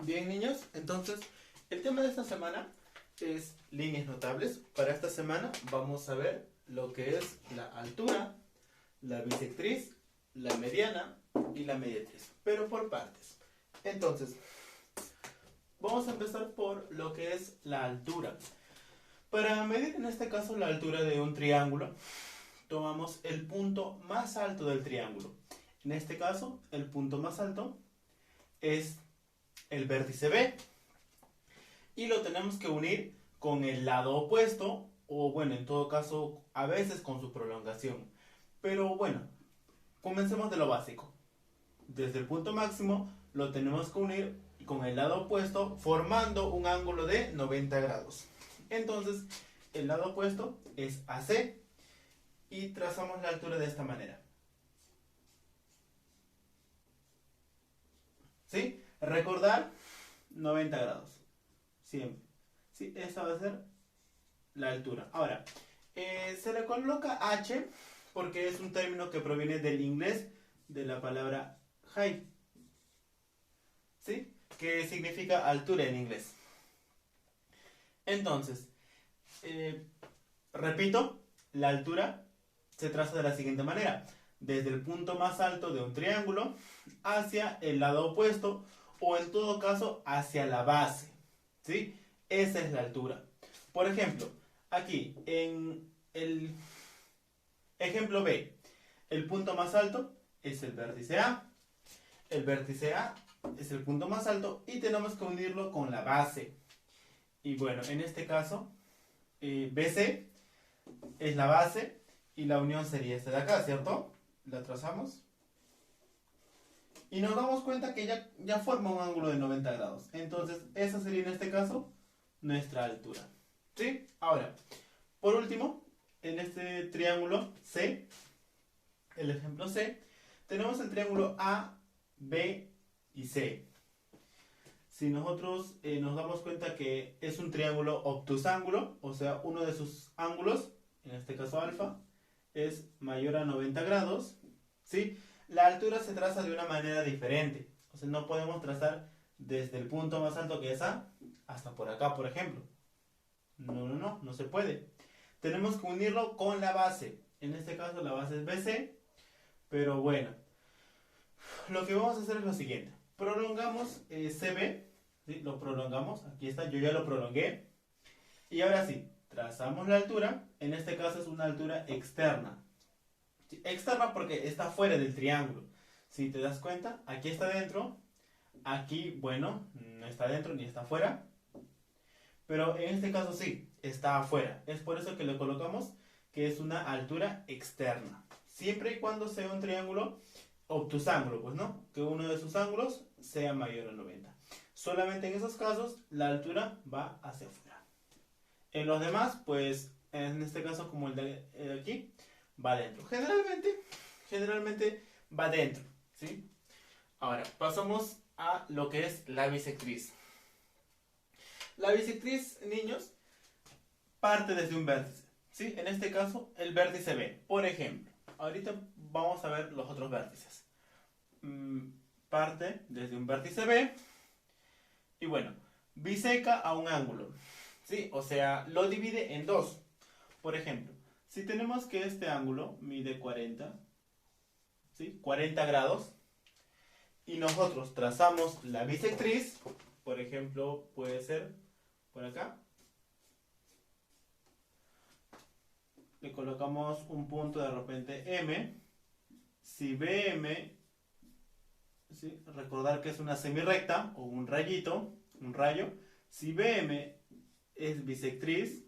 Bien, niños, entonces el tema de esta semana es líneas notables. Para esta semana vamos a ver lo que es la altura, la bisectriz, la mediana y la mediatriz, pero por partes. Entonces, vamos a empezar por lo que es la altura. Para medir en este caso la altura de un triángulo, tomamos el punto más alto del triángulo. En este caso, el punto más alto es el vértice B y lo tenemos que unir con el lado opuesto, o bueno, en todo caso a veces con su prolongación. Pero bueno, comencemos de lo básico. Desde el punto máximo lo tenemos que unir con el lado opuesto formando un ángulo de 90 grados. Entonces el lado opuesto es AC y trazamos la altura de esta manera. ¿Sí? Recordar 90 grados. Siempre. ¿Sí? Esta va a ser la altura. Ahora, se le coloca H porque es un término que proviene del inglés de la palabra height. ¿Sí? Que significa altura en inglés. Entonces, repito, la altura se traza de la siguiente manera. Desde el punto más alto de un triángulo hacia el lado opuesto o en todo caso hacia la base. ¿Sí? Esa es la altura. Por ejemplo, aquí en el ejemplo B, el punto más alto es el vértice A. El vértice A es el punto más alto y tenemos que unirlo con la base. Y bueno, en este caso, BC es la base y la unión sería esta de acá, ¿cierto? La trazamos. Y nos damos cuenta que ya forma un ángulo de 90 grados. Entonces, esa sería en este caso nuestra altura. ¿Sí? Ahora, por último, en este triángulo C, el ejemplo C, tenemos el triángulo A, B y C. Si nosotros nos damos cuenta que es un triángulo obtusángulo, o sea, uno de sus ángulos, en este caso alfa, es mayor a 90 grados, ¿sí? La altura se traza de una manera diferente. O sea, no podemos trazar desde el punto más alto que es A hasta por acá, por ejemplo. No se puede. Tenemos que unirlo con la base. En este caso la base es BC, pero bueno, lo que vamos a hacer es lo siguiente. Prolongamos CB, ¿sí? Lo prolongamos, aquí está, yo ya lo prolongué. Y ahora sí, trazamos la altura, en este caso es una altura externa. ¿Sí? Externa porque está fuera del triángulo. Si te das cuenta, aquí está dentro, aquí, bueno, no está dentro ni está afuera. Pero en este caso sí, está afuera. Es por eso que le colocamos que es una altura externa. Siempre y cuando sea un triángulo obtusángulo, pues no, que uno de sus ángulos sea mayor a 90. Solamente en esos casos la altura va hacia afuera. En los demás, pues en este caso como el de aquí, va dentro. Generalmente va dentro, ¿sí? Ahora, pasamos a lo que es la bisectriz. La bisectriz, niños, parte desde un vértice, ¿sí? En este caso, el vértice B. Por ejemplo, ahorita vamos a ver los otros vértices. Parte desde un vértice B y bueno, biseca a un ángulo, ¿sí? O sea, lo divide en dos. Por ejemplo, si tenemos que este ángulo mide 40, ¿sí? 40 grados y nosotros trazamos la bisectriz, por ejemplo, puede ser por acá. Le colocamos un punto de repente M. Si BM, ¿sí? Recordar que es una semirrecta o un rayito, un rayo. Si BM es bisectriz,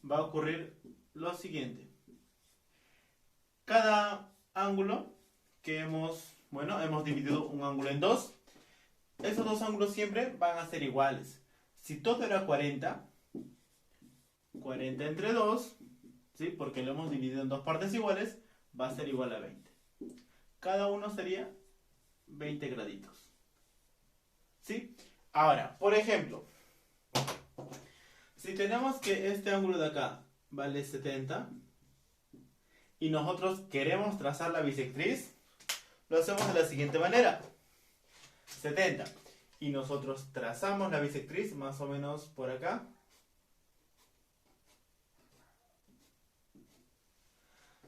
va a ocurrir lo siguiente. Cada ángulo que hemos dividido un ángulo en dos, esos dos ángulos siempre van a ser iguales. Si todo era 40 entre 2, ¿sí? Porque lo hemos dividido en dos partes iguales, va a ser igual a 20. Cada uno sería 20 graditos. ¿Sí? Ahora, por ejemplo, si tenemos que este ángulo de acá vale 70 y nosotros queremos trazar la bisectriz, lo hacemos de la siguiente manera. 70. Y nosotros trazamos la bisectriz más o menos por acá.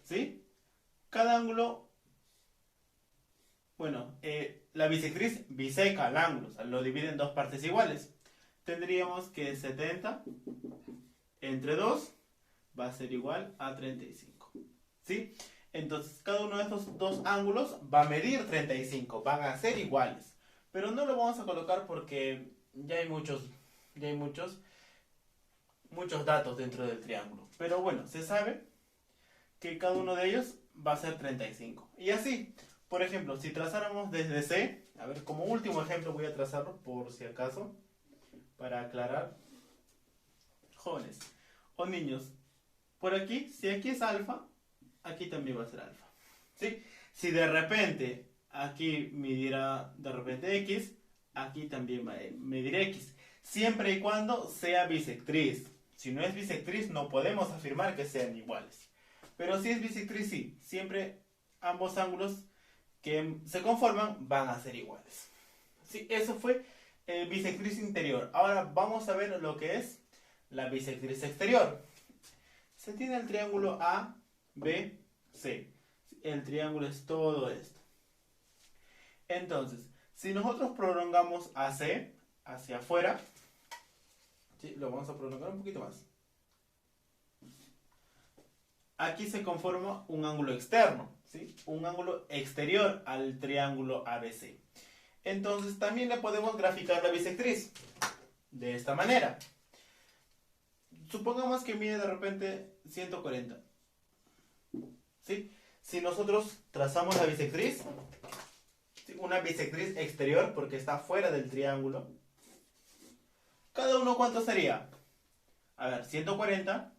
¿Sí? Cada ángulo, bueno, la bisectriz biseca el ángulo, o sea, lo divide en dos partes iguales. Tendríamos que 70 entre 2 va a ser igual a 35. ¿Sí? Entonces, cada uno de estos dos ángulos va a medir 35, van a ser iguales. Pero no lo vamos a colocar porque ya hay muchos datos dentro del triángulo. Pero bueno, se sabe que cada uno de ellos va a ser 35. Y así, por ejemplo, si trazáramos desde C, a ver, como último ejemplo voy a trazarlo por si acaso, para aclarar. Jóvenes o niños, por aquí, si aquí es alfa, aquí también va a ser alfa. ¿Sí? Si de repente aquí midiera de repente X, aquí también va a medir X. Siempre y cuando sea bisectriz. Si no es bisectriz, no podemos afirmar que sean iguales. Pero si es bisectriz, sí. Siempre ambos ángulos que se conforman van a ser iguales. Sí, eso fue bisectriz interior. Ahora vamos a ver lo que es la bisectriz exterior. Se tiene el triángulo A, B, C. El triángulo es todo esto. Entonces, si nosotros prolongamos AC hacia afuera, ¿sí? Lo vamos a prolongar un poquito más. Aquí se conforma un ángulo externo, ¿sí? Un ángulo exterior al triángulo ABC. Entonces, también le podemos graficar la bisectriz de esta manera. Supongamos que mide de repente 140. ¿Sí? Si nosotros trazamos la bisectriz, ¿sí? Una bisectriz exterior porque está fuera del triángulo, ¿cada uno cuánto sería? A ver, 140.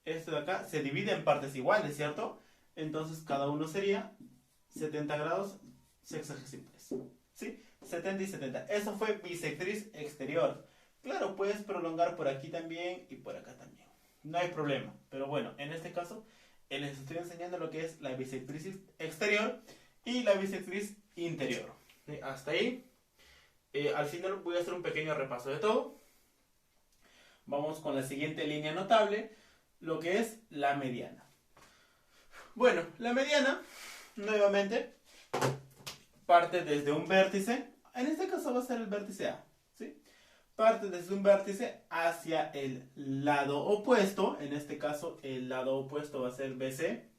Esto de acá se divide en partes iguales, ¿cierto? Entonces cada uno sería 70 grados sexagesimales. ¿Sí? 70 y 70. Eso fue bisectriz exterior. Claro, puedes prolongar por aquí también y por acá también. No hay problema. Pero bueno, en este caso les estoy enseñando lo que es la bisectriz exterior y la bisectriz interior. ¿Sí? Hasta ahí. Al final voy a hacer un pequeño repaso de todo. Vamos con la siguiente línea notable, lo que es la mediana. Bueno, la mediana, nuevamente, parte desde un vértice. En este caso va a ser el vértice A. ¿Sí? Parte desde un vértice hacia el lado opuesto. En este caso, el lado opuesto va a ser BC.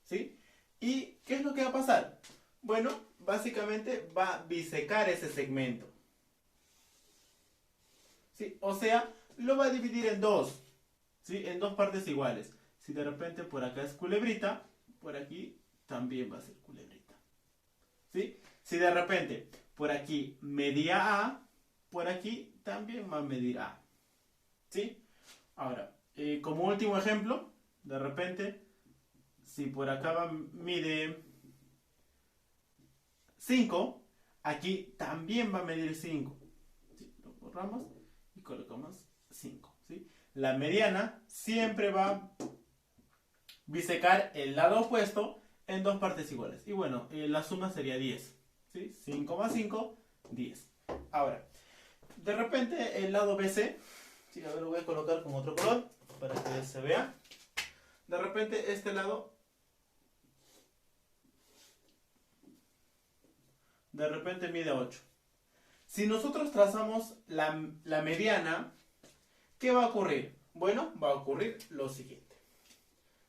¿Sí? ¿Y qué es lo que va a pasar? Bueno, básicamente va a bisecar ese segmento. ¿Sí? O sea, lo va a dividir en dos. ¿Sí? En dos partes iguales. Si de repente por acá es culebrita, por aquí también va a ser culebrita. ¿Sí? Si de repente por aquí medía A, por aquí también va a medir A. ¿Sí? Ahora, como último ejemplo, de repente, si por acá mide 5, aquí también va a medir 5. ¿Sí? Lo borramos y colocamos 5. ¿Sí? La mediana siempre va a bisecar el lado opuesto en dos partes iguales. Y bueno, la suma sería 10. ¿Sí? 5 más 5, 10. Ahora, de repente el lado BC, ¿sí? A ver, lo voy a colocar con otro color para que se vea. De repente este lado, de repente mide 8. Si nosotros trazamos la mediana, ¿qué va a ocurrir? Bueno, va a ocurrir lo siguiente.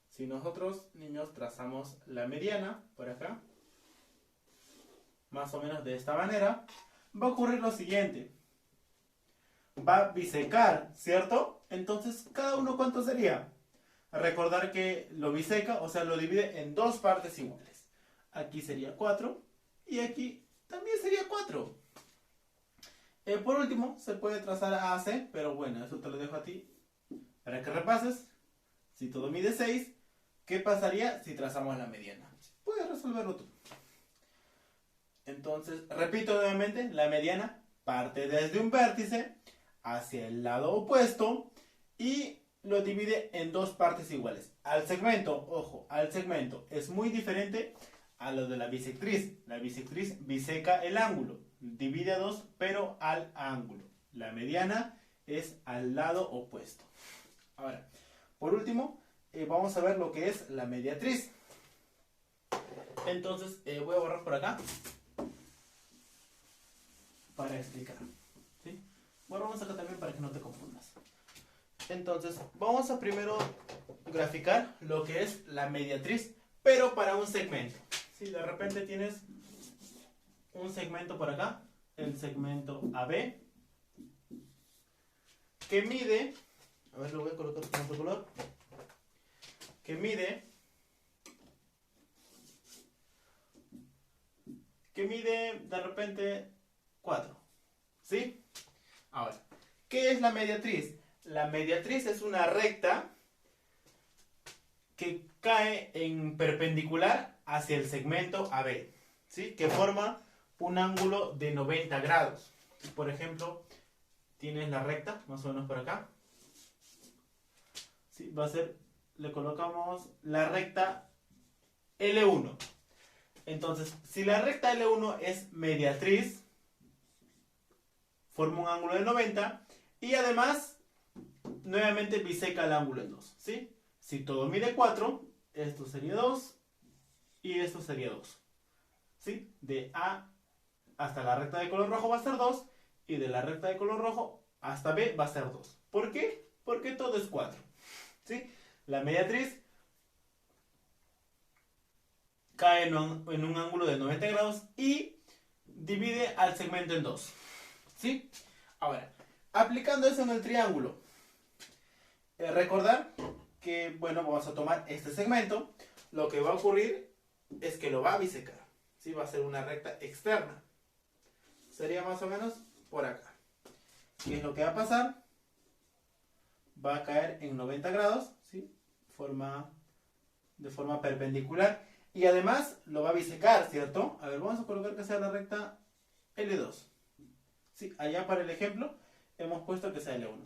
Si nosotros, niños, trazamos la mediana por acá, más o menos de esta manera, va a ocurrir lo siguiente. Va a bisecar, ¿cierto? Entonces, ¿cada uno cuánto sería? Recordar que lo biseca, o sea, lo divide en dos partes iguales. Aquí sería 4 y aquí también sería 4. Por último, se puede trazar AC, pero bueno, eso te lo dejo a ti para que repases. Si todo mide 6, ¿qué pasaría si trazamos la mediana? Puedes resolverlo tú. Entonces, repito nuevamente, la mediana parte desde un vértice hacia el lado opuesto y lo divide en dos partes iguales. Al segmento, ojo, al segmento es muy diferente a lo de la bisectriz. La bisectriz biseca el ángulo, divide a 2, pero al ángulo. La mediana es al lado opuesto. Ahora, por último, vamos a ver lo que es la mediatriz. Entonces, voy a borrar por acá para explicar. ¿Sí? Borramos acá también para que no te confundas. Entonces, vamos a primero graficar lo que es la mediatriz, pero para un segmento. Si de repente tienes un segmento por acá, el segmento AB, que mide, a ver, lo voy a colocar con otro color, que mide de repente 4. ¿Sí? Ahora, ¿qué es la mediatriz? La mediatriz es una recta que cae en perpendicular hacia el segmento AB, ¿sí? Que forma un ángulo de 90 grados. Por ejemplo, tienes la recta, más o menos por acá. ¿Sí? Va a ser, le colocamos la recta L1. Entonces, si la recta L1 es mediatriz, forma un ángulo de 90 y además, nuevamente biseca el ángulo en 2, ¿sí? Si todo mide 4, esto sería 2 y esto sería 2, ¿sí? De A hasta la recta de color rojo va a ser 2 y de la recta de color rojo hasta B va a ser 2. ¿Por qué? Porque todo es 4, ¿sí? La mediatriz cae en un ángulo de 90 grados y divide al segmento en 2, ¿sí? Ahora, aplicando eso en el triángulo, recordar que, bueno, vamos a tomar este segmento. Lo que va a ocurrir es que lo va a bisecar, ¿sí? Va a ser una recta externa. Sería más o menos por acá. ¿Qué es lo que va a pasar? Va a caer en 90 grados, ¿sí? De forma perpendicular. Y además lo va a bisecar, ¿cierto? A ver, vamos a colocar que sea la recta L2. Sí, allá para el ejemplo hemos puesto que sea L1.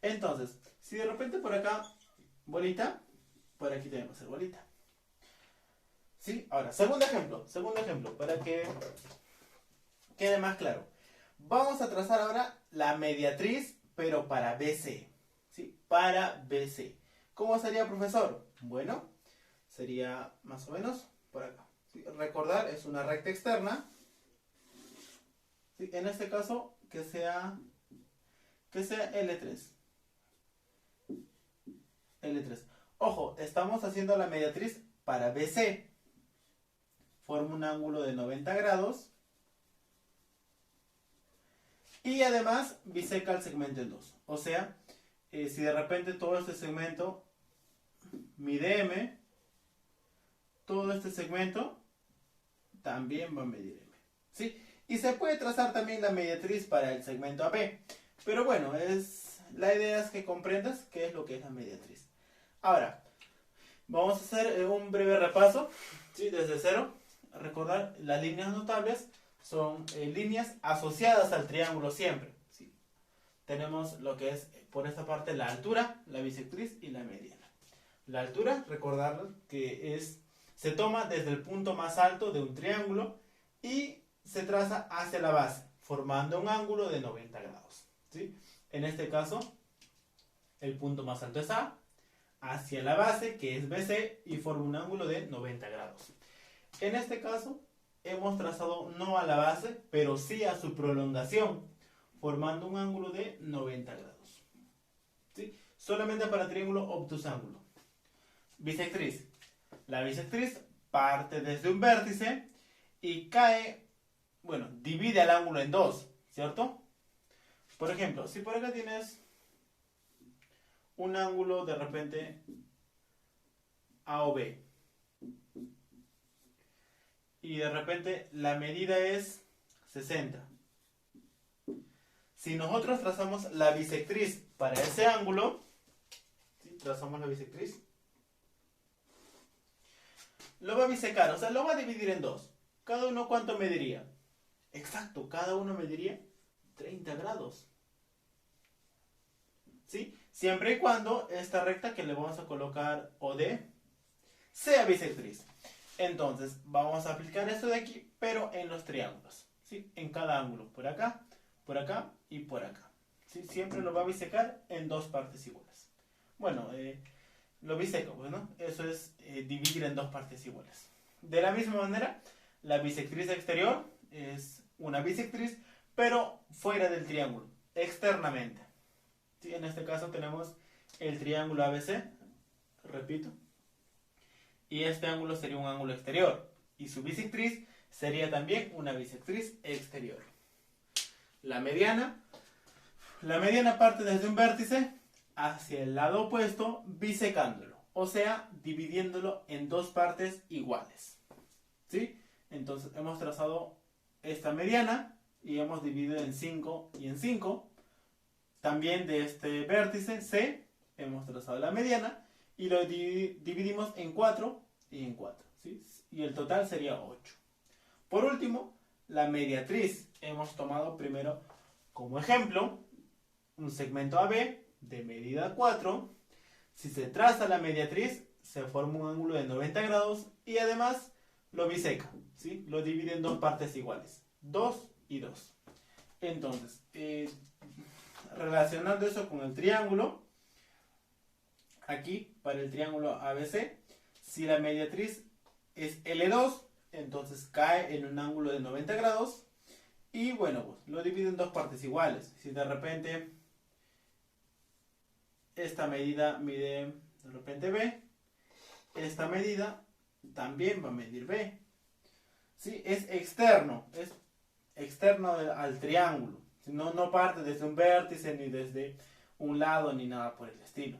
Entonces, si de repente por acá, bolita, por aquí tenemos que hacer bolita. ¿Sí? Ahora, segundo ejemplo, para que quede más claro. Vamos a trazar ahora la mediatriz, pero para BC. ¿Sí? Para BC. ¿Cómo sería, profesor? Bueno, sería más o menos por acá. ¿Sí? Recordar, es una recta externa. ¿Sí? En este caso, que sea L3. L3. Ojo, estamos haciendo la mediatriz para BC. Forma un ángulo de 90 grados. Y además biseca el segmento en 2. O sea, si de repente todo este segmento mide M, todo este segmento también va a medir M. ¿Sí? Y se puede trazar también la mediatriz para el segmento AB. Pero bueno, la idea es que comprendas qué es lo que es la mediatriz. Ahora, vamos a hacer un breve repaso, ¿sí? Desde cero. Recordar, las líneas notables son líneas asociadas al triángulo siempre, ¿sí? Tenemos lo que es, por esta parte, la altura, la bisectriz y la mediana. La altura, recordar que se toma desde el punto más alto de un triángulo y se traza hacia la base, formando un ángulo de 90 grados, ¿sí? En este caso, el punto más alto es A, hacia la base, que es BC, y forma un ángulo de 90 grados. En este caso, hemos trazado no a la base, pero sí a su prolongación, formando un ángulo de 90 grados. ¿Sí? Solamente para triángulo obtusángulo. Bisectriz. La bisectriz parte desde un vértice y cae, bueno, divide el ángulo en 2, ¿cierto? Por ejemplo, si por acá tienes un ángulo de repente A o B, y de repente la medida es 60. Si nosotros trazamos la bisectriz para ese ángulo, ¿sí? Trazamos la bisectriz, lo va a bisecar, o sea, lo va a dividir en 2. ¿Cada uno cuánto mediría? Exacto, cada uno mediría 30 grados. ¿Sí? Siempre y cuando esta recta que le vamos a colocar OD sea bisectriz. Entonces, vamos a aplicar esto de aquí, pero en los triángulos, ¿sí? En cada ángulo, por acá y por acá, ¿sí? Siempre lo va a bisecar en dos partes iguales. Bueno, lo biseco, pues, ¿no? Eso es dividir en dos partes iguales. De la misma manera, la bisectriz exterior es una bisectriz, pero fuera del triángulo, externamente. ¿Sí? En este caso tenemos el triángulo ABC, repito, y este ángulo sería un ángulo exterior, y su bisectriz sería también una bisectriz exterior. La mediana parte desde un vértice hacia el lado opuesto, bisecándolo, o sea, dividiéndolo en dos partes iguales. ¿Sí? Entonces hemos trazado esta mediana y hemos dividido en 5 y en 5. También de este vértice C hemos trazado la mediana y lo dividimos en 4 y en 4. ¿Sí? Y el total sería 8. Por último, la mediatriz. Hemos tomado primero como ejemplo un segmento AB de medida 4. Si se traza la mediatriz, se forma un ángulo de 90 grados y además lo biseca, ¿sí? Lo divide en dos partes iguales, 2 y 2. Entonces, relacionando eso con el triángulo, aquí para el triángulo ABC, si la mediatriz es L2, entonces cae en un ángulo de 90 grados y bueno, pues lo divide en dos partes iguales. Si de repente esta medida mide de repente B, esta medida también va a medir B. ¿Sí? Es externo al triángulo. No parte desde un vértice, ni desde un lado, ni nada por el estilo.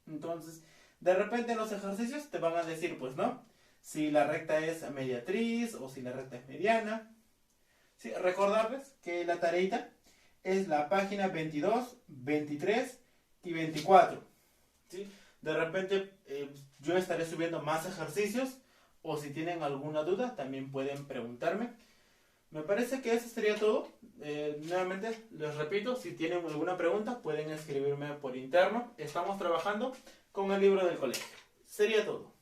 Entonces, de repente en los ejercicios te van a decir, pues no, si la recta es mediatriz o si la recta es mediana. ¿Sí? Recordarles que la tareita es la página 22, 23 y 24. ¿Sí? De repente yo estaré subiendo más ejercicios o si tienen alguna duda también pueden preguntarme. Me parece que eso sería todo. Nuevamente les repito, si tienen alguna pregunta pueden escribirme por interno. Estamos trabajando con el libro del colegio. Sería todo.